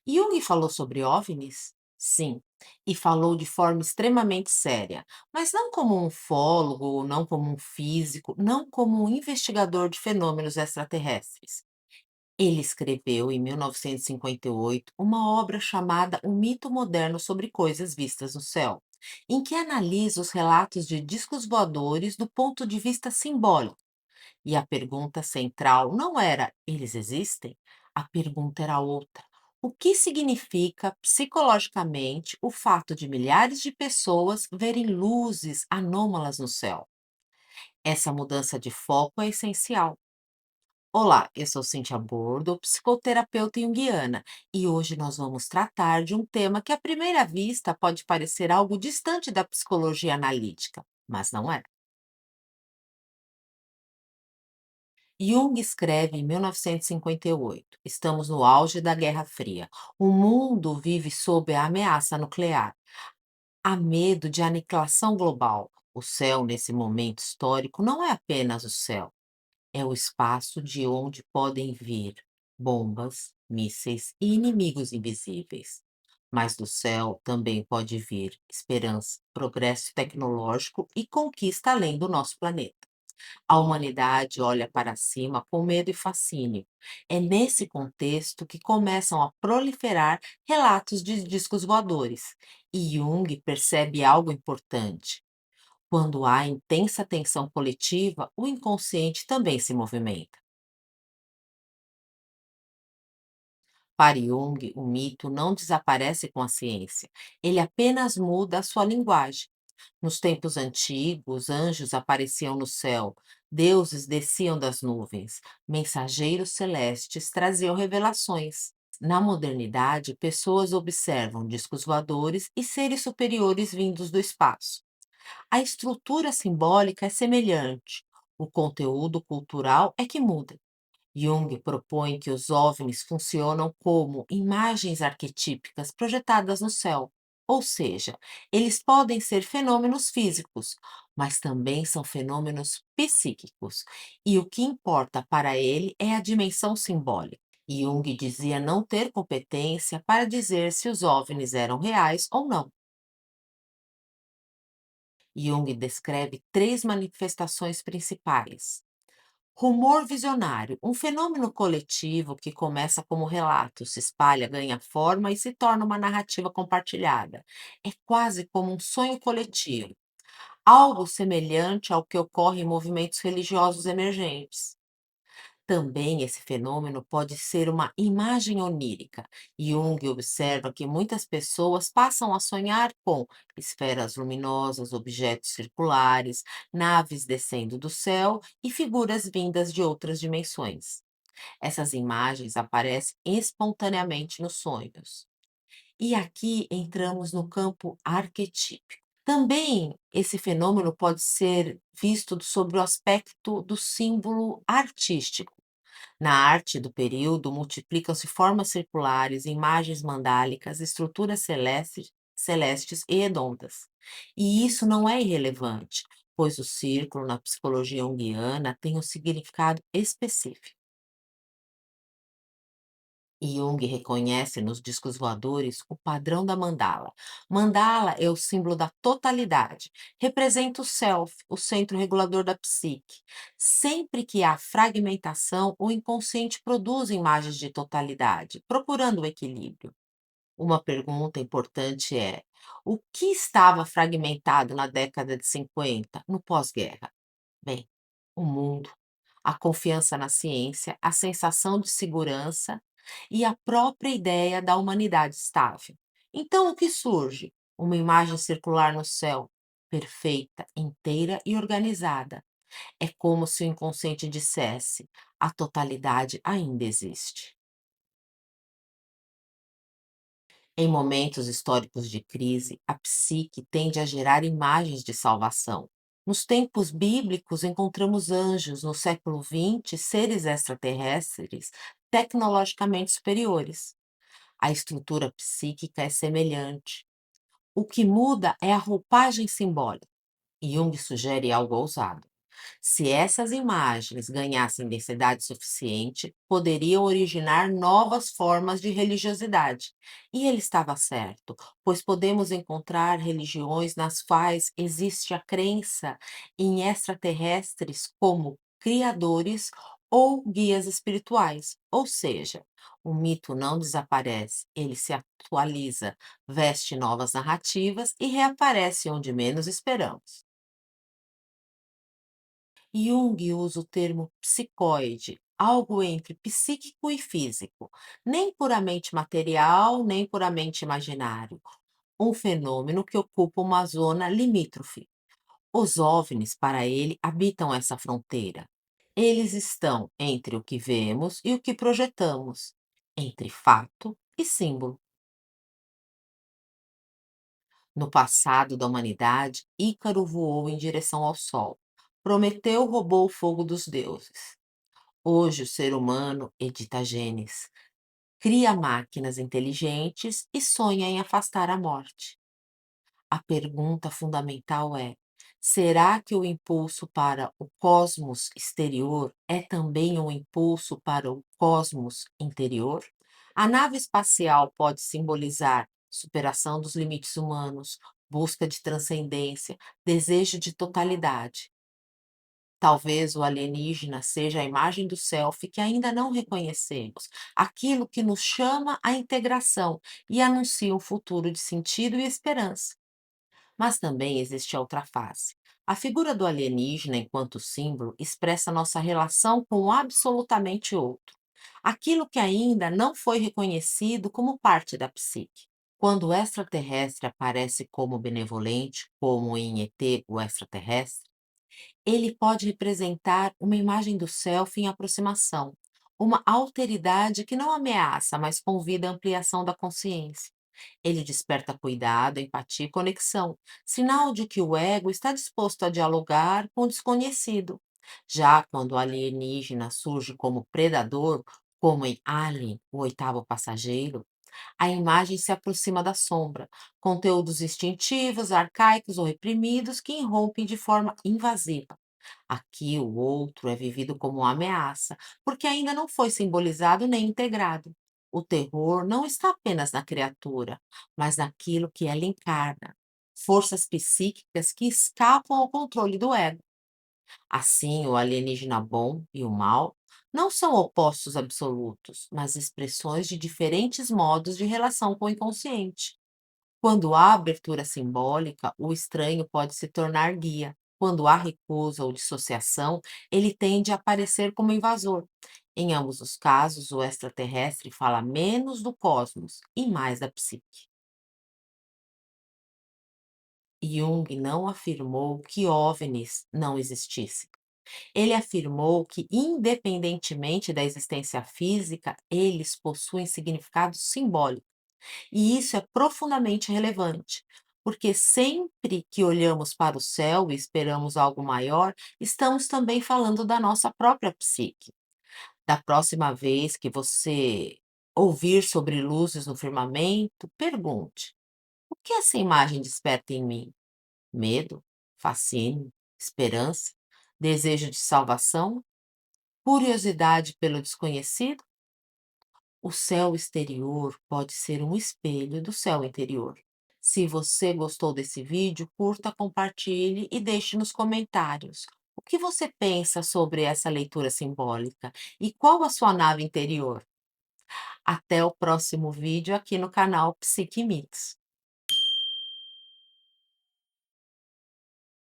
Jung falou sobre OVNIs? Sim, e falou de forma extremamente séria, mas não como um ufólogo, não como um físico, não como um investigador de fenômenos extraterrestres. Ele escreveu, em 1958, uma obra chamada O Mito Moderno sobre Coisas Vistas no Céu, em que analisa os relatos de discos voadores do ponto de vista simbólico. E a pergunta central não era: eles existem? A pergunta era outra: o que significa psicologicamente o fato de milhares de pessoas verem luzes anômalas no céu? Essa mudança de foco é essencial. Olá, eu sou Cintia Bordo, psicoterapeuta junguiana, e hoje nós vamos tratar de um tema que à primeira vista pode parecer algo distante da psicologia analítica, mas não é. Jung escreve em 1958: estamos no auge da Guerra Fria. O mundo vive sob a ameaça nuclear. Há medo de aniquilação global. O céu, nesse momento histórico, não é apenas o céu, é o espaço de onde podem vir bombas, mísseis e inimigos invisíveis. Mas do céu também pode vir esperança, progresso tecnológico e conquista além do nosso planeta. A humanidade olha para cima com medo e fascínio. É nesse contexto que começam a proliferar relatos de discos voadores. E Jung percebe algo importante. Quando há intensa tensão coletiva, o inconsciente também se movimenta. Para Jung, o mito não desaparece com a ciência, ele apenas muda a sua linguagem. Nos tempos antigos, anjos apareciam no céu, deuses desciam das nuvens, mensageiros celestes traziam revelações. Na modernidade, pessoas observam discos voadores e seres superiores vindos do espaço. A estrutura simbólica é semelhante, o conteúdo cultural é que muda. Jung propõe que os OVNIs funcionam como imagens arquetípicas projetadas no céu, ou seja, eles podem ser fenômenos físicos, mas também são fenômenos psíquicos, e o que importa para ele é a dimensão simbólica. Jung dizia não ter competência para dizer se os OVNIs eram reais ou não. Jung descreve três manifestações principais. Rumor visionário, um fenômeno coletivo que começa como relato, se espalha, ganha forma e se torna uma narrativa compartilhada. É quase como um sonho coletivo, algo semelhante ao que ocorre em movimentos religiosos emergentes. Também esse fenômeno pode ser uma imagem onírica. Jung observa que muitas pessoas passam a sonhar com esferas luminosas, objetos circulares, naves descendo do céu e figuras vindas de outras dimensões. Essas imagens aparecem espontaneamente nos sonhos. E aqui entramos no campo arquetípico. Também esse fenômeno pode ser visto sob o aspecto do símbolo artístico. Na arte do período, multiplicam-se formas circulares, imagens mandálicas, estruturas celestes e redondas. E isso não é irrelevante, pois o círculo, na psicologia junguiana, tem um significado específico. Jung reconhece nos discos voadores o padrão da mandala. Mandala é o símbolo da totalidade, representa o self, o centro regulador da psique. Sempre que há fragmentação, o inconsciente produz imagens de totalidade, procurando o equilíbrio. Uma pergunta importante é: o que estava fragmentado na década de 50, no pós-guerra? Bem, o mundo, a confiança na ciência, a sensação de segurança e a própria ideia da humanidade estável. Então, o que surge? Uma imagem circular no céu, perfeita, inteira e organizada. É como se o inconsciente dissesse: a totalidade ainda existe. Em momentos históricos de crise, a psique tende a gerar imagens de salvação. Nos tempos bíblicos, encontramos anjos, no século XX, seres extraterrestres tecnologicamente superiores. A estrutura psíquica é semelhante. O que muda é a roupagem simbólica. Jung sugere algo ousado. Se essas imagens ganhassem densidade suficiente, poderiam originar novas formas de religiosidade. E ele estava certo, pois podemos encontrar religiões nas quais existe a crença em extraterrestres como criadores ou guias espirituais. Ou seja, o mito não desaparece, ele se atualiza, veste novas narrativas e reaparece onde menos esperamos. Jung usa o termo psicoide, algo entre psíquico e físico, nem puramente material, nem puramente imaginário, um fenômeno que ocupa uma zona limítrofe. Os OVNIs, para ele, habitam essa fronteira. Eles estão entre o que vemos e o que projetamos, entre fato e símbolo. No passado da humanidade, Ícaro voou em direção ao Sol. Prometeu roubou o fogo dos deuses. Hoje, o ser humano edita genes, cria máquinas inteligentes e sonha em afastar a morte. A pergunta fundamental é: será que o impulso para o cosmos exterior é também um impulso para o cosmos interior? A nave espacial pode simbolizar superação dos limites humanos, busca de transcendência, desejo de totalidade. Talvez o alienígena seja a imagem do self que ainda não reconhecemos, aquilo que nos chama à integração e anuncia um futuro de sentido e esperança. Mas também existe a outra face. A figura do alienígena, enquanto símbolo, expressa nossa relação com o absolutamente outro, aquilo que ainda não foi reconhecido como parte da psique. Quando o extraterrestre aparece como benevolente, como em ET, o extraterrestre, ele pode representar uma imagem do self em aproximação, uma alteridade que não ameaça, mas convida à ampliação da consciência. Ele desperta cuidado, empatia e conexão, sinal de que o ego está disposto a dialogar com o desconhecido. Já quando o alienígena surge como predador, como em Alien, o oitavo passageiro, a imagem se aproxima da sombra, conteúdos instintivos, arcaicos ou reprimidos que irrompem de forma invasiva. Aqui o outro é vivido como uma ameaça, porque ainda não foi simbolizado nem integrado. O terror não está apenas na criatura, mas naquilo que ela encarna. Forças psíquicas que escapam ao controle do ego. Assim, o alienígena bom e o mal não são opostos absolutos, mas expressões de diferentes modos de relação com o inconsciente. Quando há abertura simbólica, o estranho pode se tornar guia. Quando há recusa ou dissociação, ele tende a aparecer como invasor. Em ambos os casos, o extraterrestre fala menos do cosmos e mais da psique. Jung não afirmou que OVNIs não existissem. Ele afirmou que, independentemente da existência física, eles possuem significado simbólico. E isso é profundamente relevante, porque sempre que olhamos para o céu e esperamos algo maior, estamos também falando da nossa própria psique. Da próxima vez que você ouvir sobre luzes no firmamento, pergunte: o que essa imagem desperta em mim? Medo? Fascínio? Esperança? Desejo de salvação? Curiosidade pelo desconhecido? O céu exterior pode ser um espelho do céu interior. Se você gostou desse vídeo, curta, compartilhe e deixe nos comentários. O que você pensa sobre essa leitura simbólica? E qual a sua nave interior? Até o próximo vídeo aqui no canal Psique Mix.